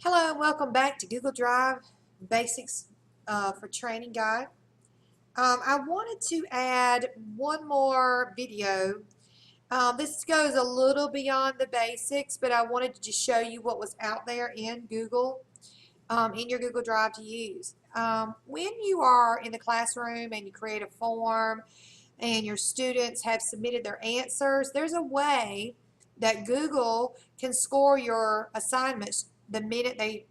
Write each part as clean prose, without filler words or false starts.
Hello and welcome back to Google Drive Basics for Training Guide. I wanted to add one more video. This goes a little beyond the basics, but I wanted to just show you what was out there in Google, in your Google Drive to use. When you are in the classroom and you create a form and your students have submitted their answers, there's a way that Google can score your assignments the minute they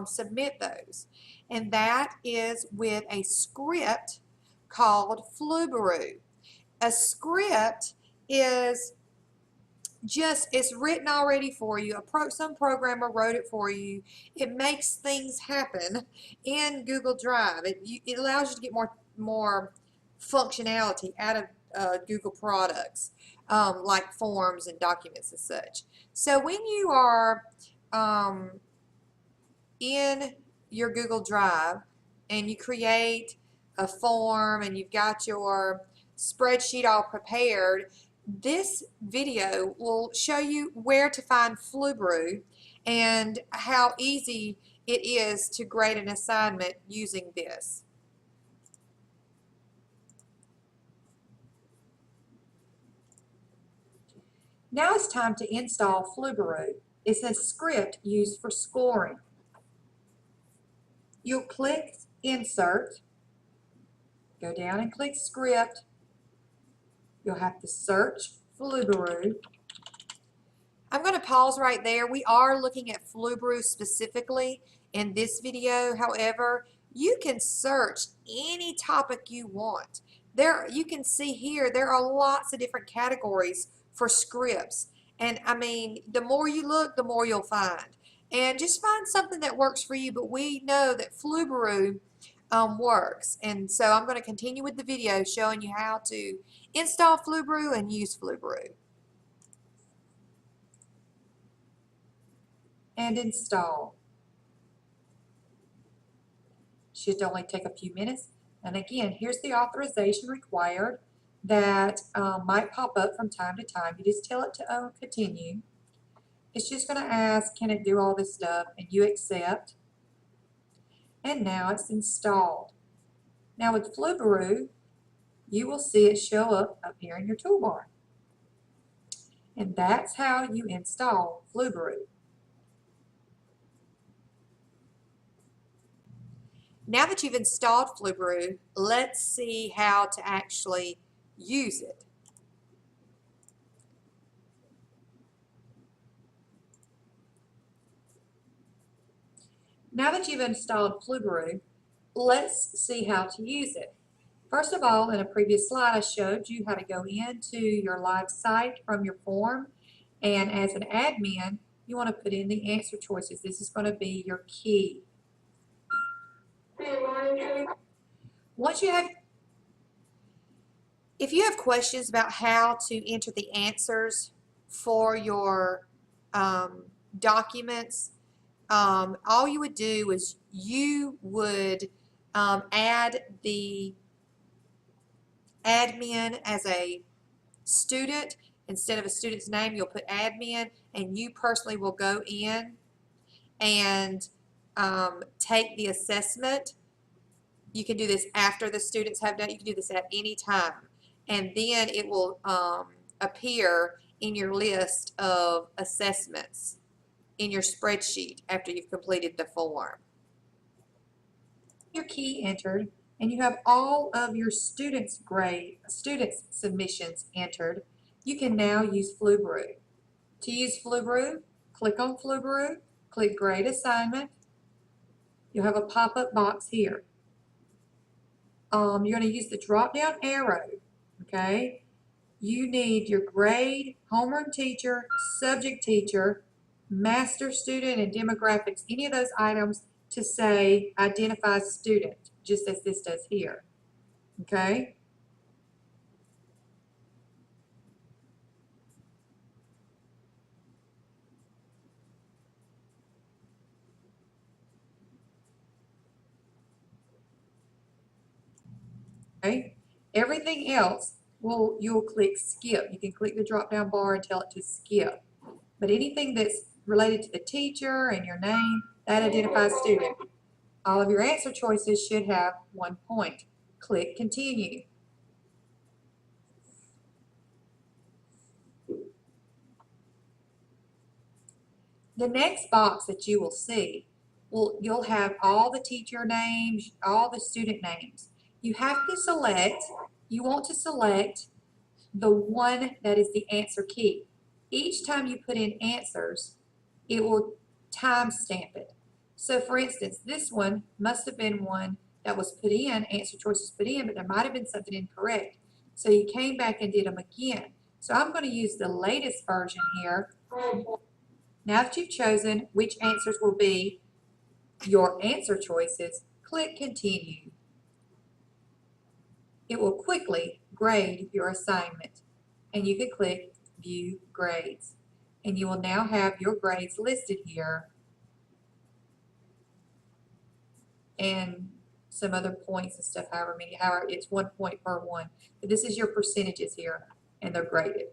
submit those. And that is with a script called Flubaroo. A script is it's written already for you. Some programmer wrote it for you. It makes things happen in Google Drive. It allows you to get more functionality out of Google products, like forms and documents and such. So when you are in your Google Drive and you create a form and you've got your spreadsheet all prepared, this video will show you where to find Flubaroo and how easy it is to grade an assignment using this. Now it's time to install Flubaroo. It's a script used for scoring. You'll click Insert, go down and click Script. You'll have to search Flubaroo. I'm going to pause right there. We are looking at Flubaroo specifically in this video. However, you can search any topic you want. You can see here there are lots of different categories for scripts. And I mean, the more you look, the more you'll find. And just find something that works for you. But we know that Flubaroo works. And so I'm going to continue with the video showing you how to install Flubaroo and use Flubaroo. And install. Should only take a few minutes. And again, here's the authorization required that might pop up from time to time. You just tell it to continue. It's just going to ask, can it do all this stuff? And you accept. And now it's installed. Now with Flubaroo, you will see it show up here in your toolbar. And that's how you install Flubaroo. Now that you've installed Flubaroo, let's see how to actually use it. Now that you've installed Flubaroo, let's see how to use it. First of all, in a previous slide, I showed you how to go into your live site from your form. And as an admin, you want to put in the answer choices. This is going to be your key. If you have questions about how to enter the answers for your documents, all you would do is you would add the admin as a student. Instead of a student's name, you'll put admin, and you personally will go in and take the assessment. You can do this after the students have done it. You can do this at any time. And then it will appear in your list of assessments in your spreadsheet after you've completed the form. Your key entered, and you have all of your students' submissions entered. You can now use Flubaroo. To use Flubaroo, click on Flubaroo, click Grade Assignment. You'll have a pop-up box here. You're going to use the drop-down arrow, okay? You need your grade, homeroom teacher, subject teacher, master student, and demographics, any of those items to say identify student, just as this does here, okay? Okay. Everything else, you'll click skip. You can click the drop down bar and tell it to skip. But anything that's related to the teacher and your name, That identifies student. All of your answer choices should have 1 point. Click Continue. The next box that you will see, you'll have all the teacher names, all the student names. You have to select, you want to select the one that is the answer key. Each time you put in answers, it will timestamp it. So for instance, this one must have been one that was put in, answer choices put in, but there might have been something incorrect. So you came back and did them again. So I'm going to use the latest version here. Now that you've chosen which answers will be your answer choices, click Continue. It will quickly grade your assignment, and you can click View Grades. And you will now have your grades listed here and some other points and stuff, however it's 1 point per one. But this is your percentages here, and they're graded.